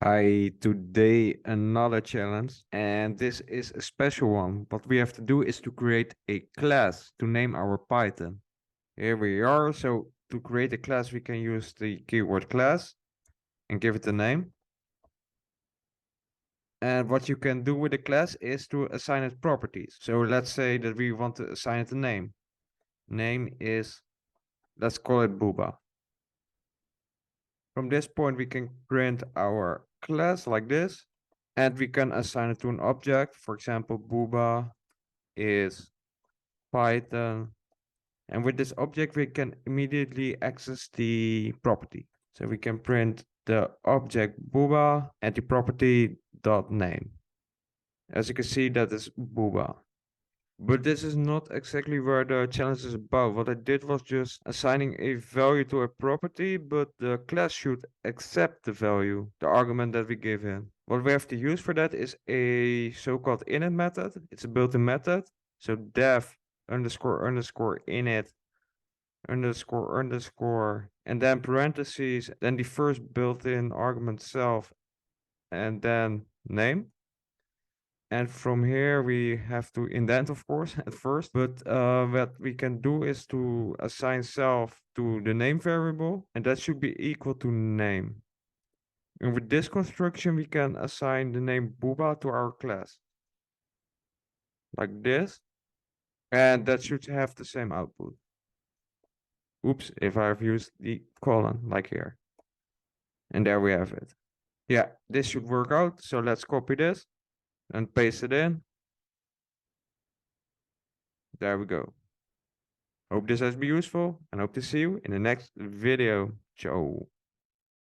Hi, today another challenge, and this is a special one. What we have to do is to create a class to name our Python. Here we are. So to create a class, we can use the keyword class and give it a name. And what you can do with the class is to assign it properties. So let's say that we want to assign it a name. Name is, let's call it Booba. From this point, we can print our class like this. And we can assign it to an object. For example, Booba is Python. And with this object, we can immediately access the property. So we can print the object Booba and the property dot name. As you can see, that is Booba. But this is not exactly where the challenge is about. What I did was just assigning a value to a property, but the class should accept the value, the argument that we give in. What we have to use for that is a so-called init method. It's a built-in method. So def underscore underscore init underscore underscore and then parentheses, then the first built-in argument self, and then name. And from here, we have to indent, of course, at first. But what we can do is to assign self to the name variable, and that should be equal to name. And with this construction, we can assign the name Booba to our class. Like this. And that should have the same output. Oops, if I've used the colon, like here. And there we have it. Yeah, this should work out. So let's copy this and paste it in. There we go. Hope this has been useful and hope to see you in the next video. Ciao.